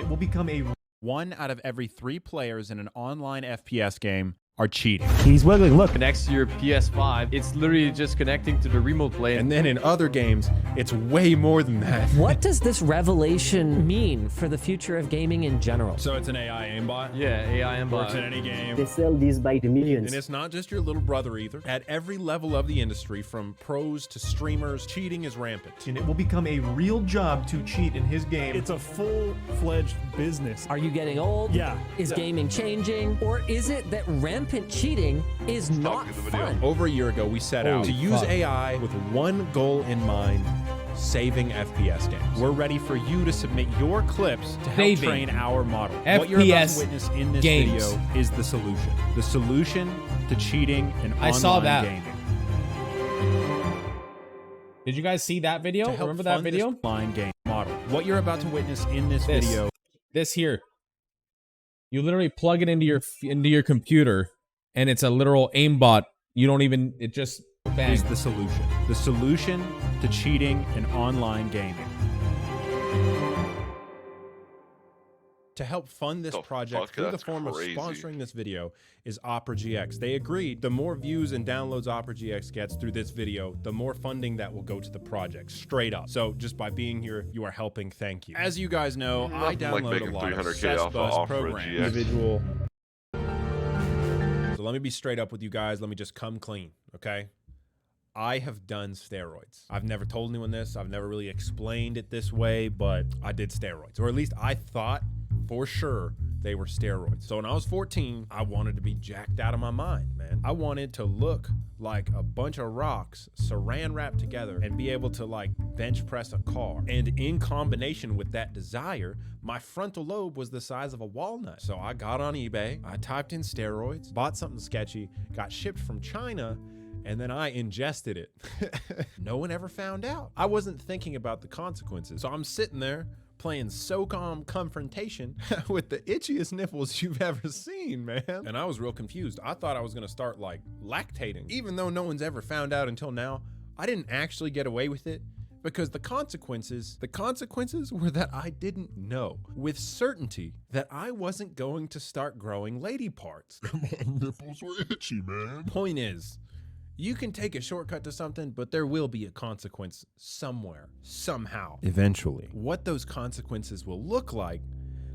it will become a 1 out of every 3 players in an online FPS game are cheating. He's wiggling. Look. Connects to your PS5. It's literally just connecting to the remote play. And then in other games, it's way more than that. What does this revelation mean for the future of gaming in general? So it's an AI aimbot? Yeah, AI aimbot. Works in any game. They sell these by the millions. And it's not just your little brother either. At every level of the industry, from pros to streamers, cheating is rampant. And it will become a real job to cheat in his game. It's a full-fledged business. Are you getting old? Yeah. Is gaming changing? Or is it that rampant cheating is not fun? Over a year ago, we set out to use AI with one goal in mind: saving FPS games. We're ready for you to submit your clips to help train our model. What you're about to FPS witness in this games. video is the solution. The solution to cheating in online saw that. gaming. Did you guys see that video? To help Remember that fund video? this online game model. What you're about to witness in this video This here. You literally plug it into your computer, and it's a literal aimbot. You don't even. It just bangs. is the solution. The solution to cheating in online gaming. To help fund this project through the form of sponsoring this video is Opera GX. They agreed the more views and downloads Opera GX gets through this video, the more funding that will go to the project, straight up. So just by being here, you are helping. Thank you. As you guys know, I download a lot of CES-Buzz programs. Individual. So let me be straight up with you guys. Let me just come clean, okay? I have done steroids. I've never told anyone this. I've never really explained it this way, but I did steroids. Or at least I thought for sure they were steroids. So when I was 14, I wanted to be jacked out of my mind, man. I wanted to look like a bunch of rocks saran wrapped together and be able to like bench press a car. And in combination with that desire, my frontal lobe was the size of a walnut. So I got on eBay, I typed in steroids, bought something sketchy, got shipped from China, and then I ingested it. No one ever found out. I wasn't thinking about the consequences. So I'm sitting there playing SOCOM confrontation with the itchiest nipples you've ever seen, man. And I was real confused. I thought I was gonna start like lactating. Even though no one's ever found out until now, I didn't actually get away with it because the consequences were that I didn't know with certainty that I wasn't going to start growing lady parts. My nipples were itchy, man. Point is, you can take a shortcut to something, but there will be a consequence somewhere, somehow, eventually. What those consequences will look like,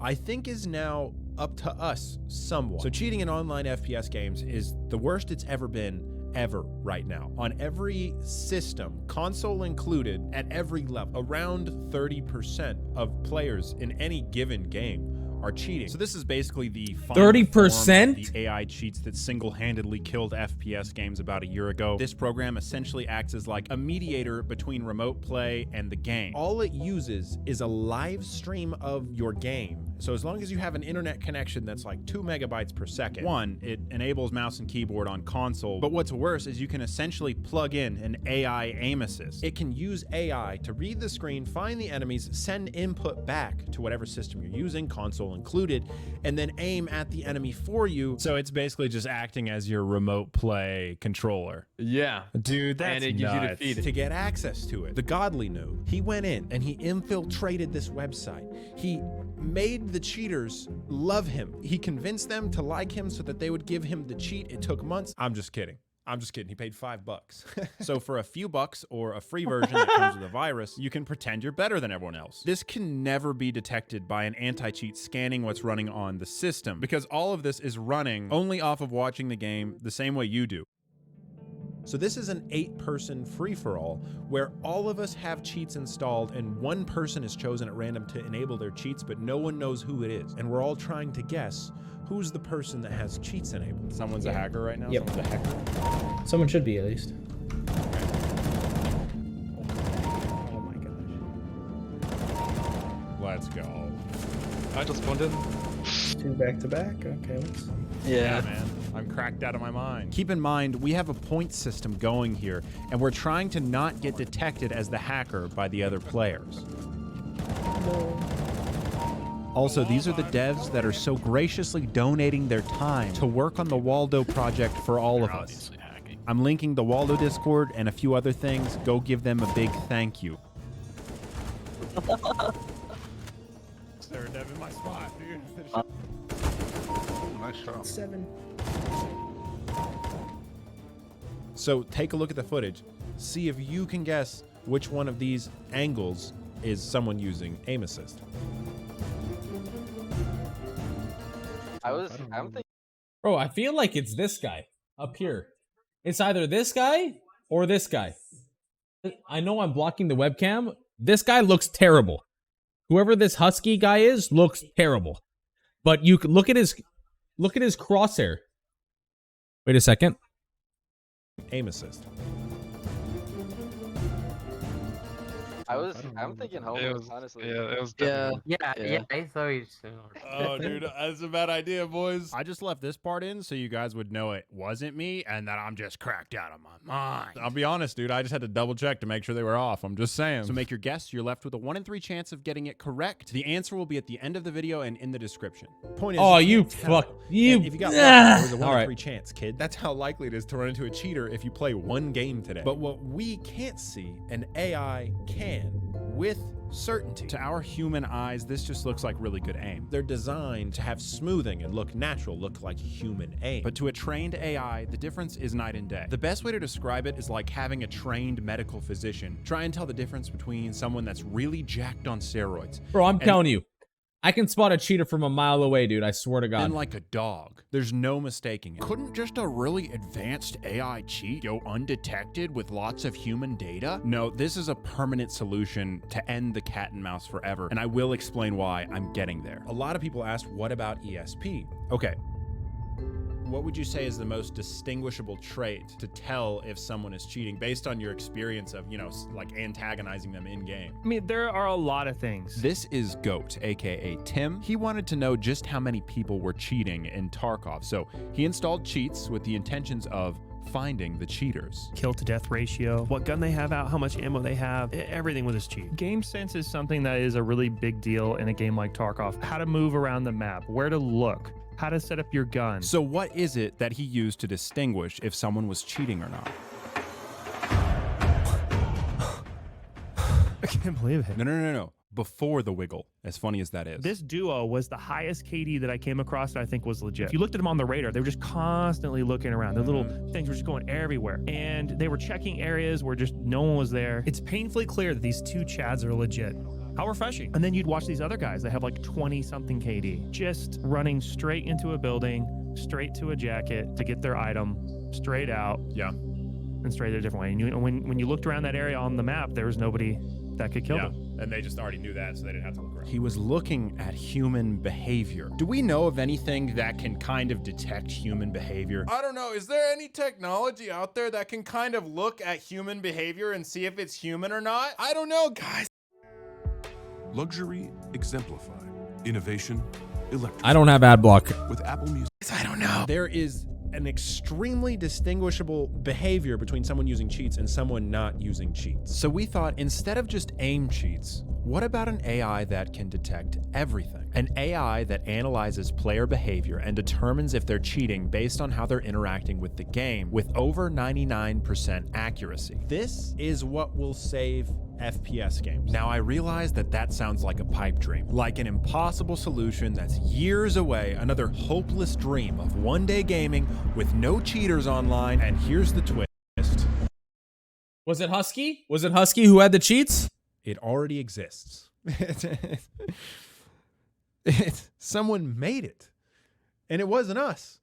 I think is now up to us somewhat. So cheating in online FPS games is the worst it's ever been ever right now. On every system, console included, at every level, around 30% of players in any given game are cheating. So this is basically the 30%? the AI cheats that single-handedly killed FPS games about a year ago. This program essentially acts as like a mediator between remote play and the game. All it uses is a live stream of your game. So as long as you have an internet connection that's like 2 megabytes per second. One, it enables mouse and keyboard on console, but what's worse is you can essentially plug in an AI aim assist. It can use AI to read the screen, find the enemies, send input back to whatever system you're using, console included, and then aim at the enemy for you. So it's basically just acting as your remote play controller. Yeah. Dude, that's and it gives you to feed it. To get access to it. The godly node, he went in and he infiltrated this website. He made the cheaters love him. He convinced them to like him so that they would give him the cheat. It took months. I'm just kidding. He paid $5. So for a few bucks or a free version that comes with a virus, you can pretend you're better than everyone else. This can never be detected by an anti-cheat scanning what's running on the system, because all of this is running only off of watching the game the same way you do. So this is an 8-person free-for-all where all of us have cheats installed and one person is chosen at random to enable their cheats, but no one knows who it is. And we're all trying to guess who's the person that has cheats enabled. Someone's a hacker right now? Yep. Someone's a hacker? Someone should be, at least. Oh my gosh. Let's go. I just spawned in. 2 back-to-back? Okay, let's see. Yeah, man. I'm cracked out of my mind. Keep in mind, we have a point system going here, and we're trying to not get detected as the hacker by the other players. Also, these are the devs that are so graciously donating their time to work on the Waldo project for all of us. I'm linking the Waldo Discord and a few other things. Go give them a big thank you. There Devin, my spot, dude. Nice shot. 7. So take a look at the footage. See if you can guess which one of these angles is someone using aim assist. I'm thinking. Bro, I feel like it's this guy up here. It's either this guy or this guy. I know I'm blocking the webcam. This guy looks terrible. Whoever this husky guy is looks terrible. But you can look at his crosshair. Wait a second. Aim assist. I'm thinking Homer, honestly. Yeah, it was Yeah. I thought you Oh, dude, that's a bad idea, boys. I just left this part in so you guys would know it wasn't me and that I'm just cracked out of my mind. I'll be honest, dude. I just had to double check to make sure they were off. I'm just saying. So make your guess. You're left with a 1 in 3 chance of getting it correct. The answer will be at the end of the video and in the description. Point is, Oh, you can't tell. fuck. You. And if you got lucky, there was a 1 All in right. 3 chance, kid. That's how likely it is to run into a cheater if you play one game today. But what we can't see, an AI can with certainty. To our human eyes, this just looks like really good aim. They're designed to have smoothing and look natural, look like human aim. But to a trained AI, the difference is night and day. The best way to describe it is like having a trained medical physician try and tell the difference between someone that's really jacked on steroids. Bro, I'm telling you. I can spot a cheater from a mile away, dude. I swear to God. And like a dog. There's no mistaking it. Couldn't just a really advanced AI cheat go undetected with lots of human data? No, this is a permanent solution to end the cat and mouse forever, and I will explain why I'm getting there. A lot of people asked, what about ESP? Okay. What would you say is the most distinguishable trait to tell if someone is cheating based on your experience of, you know, like antagonizing them in game? I mean, there are a lot of things. This is Goat, aka Tim. He wanted to know just how many people were cheating in Tarkov, so he installed cheats with the intentions of finding the cheaters. Kill to death ratio, what gun they have out, how much ammo they have, everything with this cheat. Game sense is something that is a really big deal in a game like Tarkov. How to move around the map, where to look, how to set up your gun. So what is it that he used to distinguish if someone was cheating or not? I can't believe it. No. Before the wiggle, as funny as that is. This duo was the highest KD that I came across that I think was legit. If you looked at them on the radar, they were just constantly looking around. Their little things were just going everywhere. And they were checking areas where just no one was there. It's painfully clear that these two Chads are legit. How refreshing. And then you'd watch these other guys that have like 20 something KD, just running straight into a building, straight to a jacket to get their item, straight out. Yeah. And straight a different way. And when you looked around that area on the map, there was nobody that could kill them. And they just already knew that, so they didn't have to look around. He was looking at human behavior. Do we know of anything that can kind of detect human behavior? I don't know. Is there any technology out there that can kind of look at human behavior and see if it's human or not? I don't know, guys. Luxury exemplified. Innovation electrified. I don't have ad block. With Apple Music. I don't know. There is an extremely distinguishable behavior between someone using cheats and someone not using cheats. So we thought, instead of just aim cheats, what about an AI that can detect everything? An AI that analyzes player behavior and determines if they're cheating based on how they're interacting with the game with over 99% accuracy. This is what will save FPS games. Now, I realize that that sounds like a pipe dream, like an impossible solution that's years away, another hopeless dream of one-day gaming with no cheaters online, and here's the twist. Was it Husky? Was it Husky who had the cheats? It already exists. Someone made it, and it wasn't us.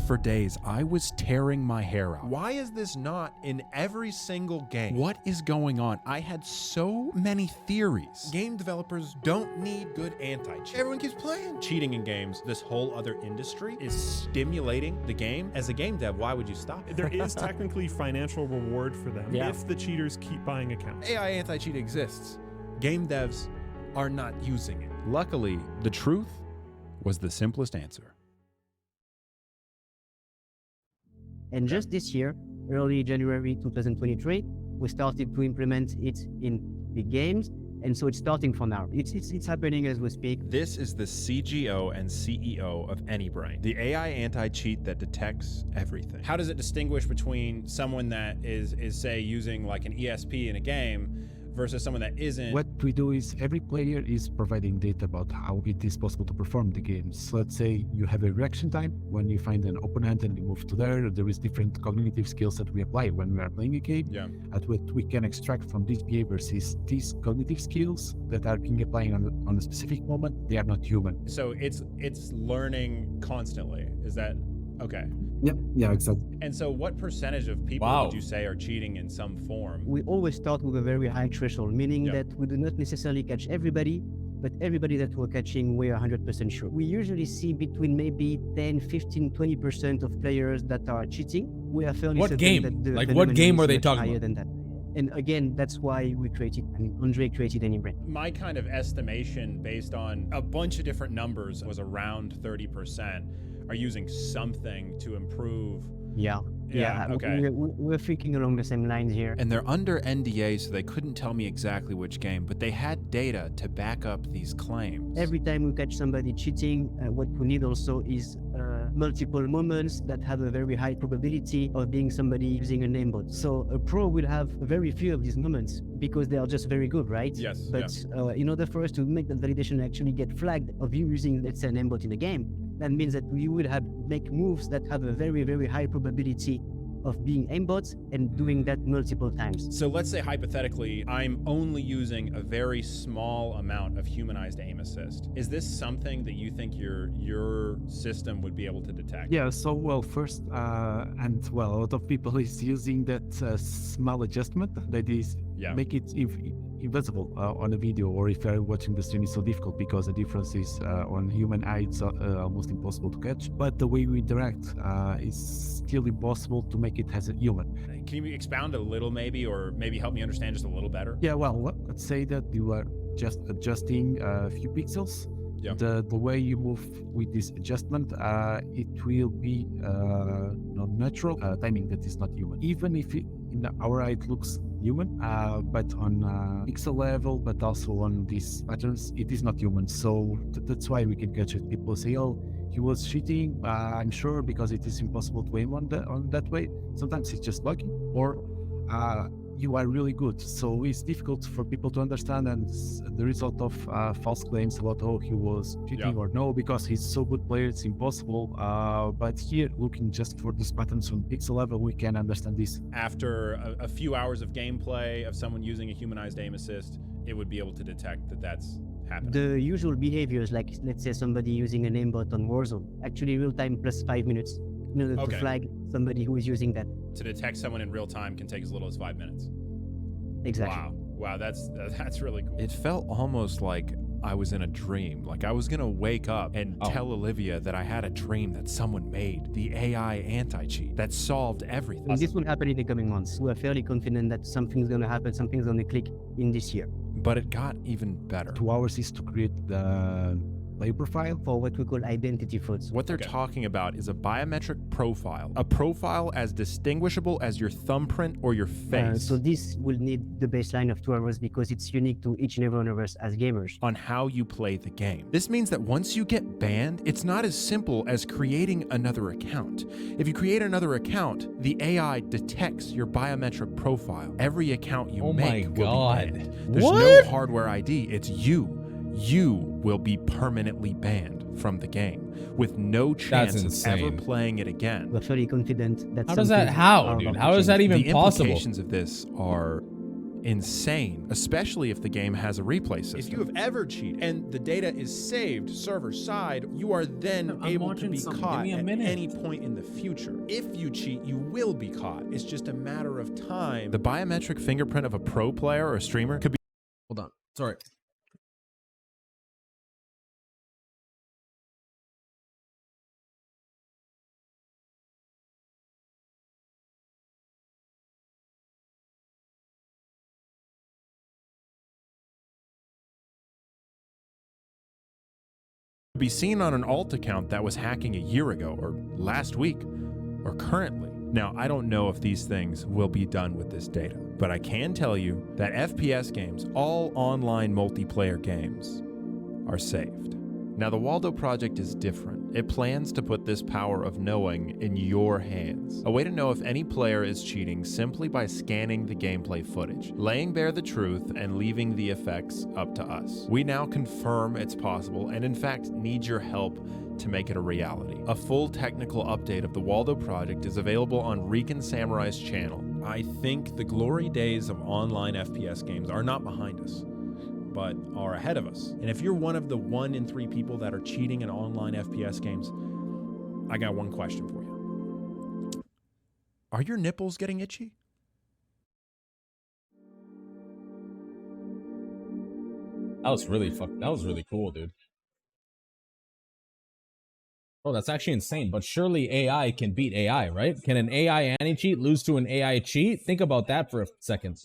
For days, I was tearing my hair out. Why is this not in every single game? What is going on? I had so many theories. Game developers don't need good anti-cheat. Everyone keeps playing. Cheating in games, this whole other industry, is stimulating the game. As a game dev, why would you stop it? There is technically financial reward for them if the cheaters keep buying accounts. AI anti-cheat exists. Game devs are not using it. Luckily, the truth was the simplest answer. And just this year, early January 2023, we started to implement it in big games. And so it's starting from now. It's happening as we speak. This is the CGO and CEO of AnyBrain, the AI anti-cheat that detects everything. How does it distinguish between someone that is say using like an ESP in a game versus someone that isn't. What we do is every player is providing data about how it is possible to perform the game. So let's say you have a reaction time when you find an opponent and you move to there. There is different cognitive skills that we apply when we are playing a game. Yeah. And what we can extract from these behaviors is these cognitive skills that are being applied on a specific moment. They are not human. So it's learning constantly. Is that okay? Yeah, exactly. And so what percentage of people would you say are cheating in some form? We always start with a very high threshold, meaning that we do not necessarily catch everybody, but everybody that we're catching, we're 100% sure. We usually see between maybe 10, 15, 20% of players that are cheating. We are fairly What certain game? that the Like what phenomenon game is were they much talking higher about? than that. And again, that's why we created, Andre created AnyBrain. My kind of estimation based on a bunch of different numbers was around 30% are using something to improve. Yeah. Okay. We're thinking along the same lines here. And they're under NDA, so they couldn't tell me exactly which game, but they had data to back up these claims. Every time we catch somebody cheating, what we need also is multiple moments that have a very high probability of being somebody using a namebot. So a pro will have very few of these moments because they are just very good, right? Yes. But in order for us to make that validation actually get flagged of you using, let's say, a namebot in a game, that means that we will make moves that have a very, very high probability of being aimbots and doing that multiple times. So let's say hypothetically, I'm only using a very small amount of humanized aim assist. Is this something that you think your system would be able to detect? Yeah, so first, a lot of people is using that small adjustment that is make it invisible on a video, or if you're watching the stream, it's so difficult because the difference is on human eye, it's almost impossible to catch. But the way we interact is still impossible to make it as a human. Can you expound a little maybe, or maybe help me understand just a little better? Yeah, well, let's say that you are just adjusting a few pixels. Yeah. The way you move with this adjustment, it will be natural timing that is not human. Even if in our eye it looks human, but on pixel level, but also on these patterns, it is not human. So that's why we can catch it. People say, oh, he was cheating. I'm sure because it is impossible to aim on that way. Sometimes it's just lucky, or you are really good. So it's difficult for people to understand, and the result of false claims about, oh, he was cheating or no, because he's so good player, it's impossible. But here, looking just for these patterns on pixel level, we can understand this. After a few hours of gameplay of someone using a humanized aim assist, it would be able to detect that that's happening. The usual behaviors, like let's say somebody using a namebot on Warzone, actually real time plus 5 minutes in order to flag somebody who is using that. To detect someone in real time can take as little as 5 minutes. Exactly. Wow, that's really cool. It felt almost like I was in a dream. Like I was gonna wake up and tell Olivia that I had a dream that someone made the AI anti-cheat that solved everything. And this will happen in the coming months. We're fairly confident that something's gonna happen, something's gonna click in this year. But it got even better. 2 hours is to create the player profile for what we call identity frauds. What they're talking about is a biometric profile, a profile as distinguishable as your thumbprint or your face. So this will need the baseline of 2 hours because it's unique to each and every one of us as gamers. On how you play the game. This means that once you get banned, it's not as simple as creating another account. If you create another account, the AI detects your biometric profile. Every account you make will be banned. There's no hardware ID, it's you. You will be permanently banned from the game with no chance of ever playing it again. We're fairly confident that How does that even possible? The implications of this are insane, especially if the game has a replay system. If you have ever cheated and the data is saved server side, you are then able to be caught at any point in the future. If you cheat, you will be caught. It's just a matter of time. The biometric fingerprint of a pro player or a streamer could be... Hold on. Sorry. be seen on an alt account that was hacking a year ago or last week or currently. Now, I don't know if these things will be done with this data, but I can tell you that FPS games, all online multiplayer games, are saved. Now, the Waldo project is different. It plans to put this power of knowing in your hands. A way to know if any player is cheating simply by scanning the gameplay footage, laying bare the truth, and leaving the effects up to us. We now confirm it's possible and in fact need your help to make it a reality. A full technical update of the Waldo project is available on Rican Samurai's channel. I think the glory days of online FPS games are not behind us, but are ahead of us. And if you're one of the 1 in 3 people that are cheating in online FPS games, I got one question for you. Are your nipples getting itchy? That was really cool, dude. Oh, that's actually insane. But surely AI can beat AI, right? Can an AI anti-cheat lose to an AI cheat? Think about that for a second.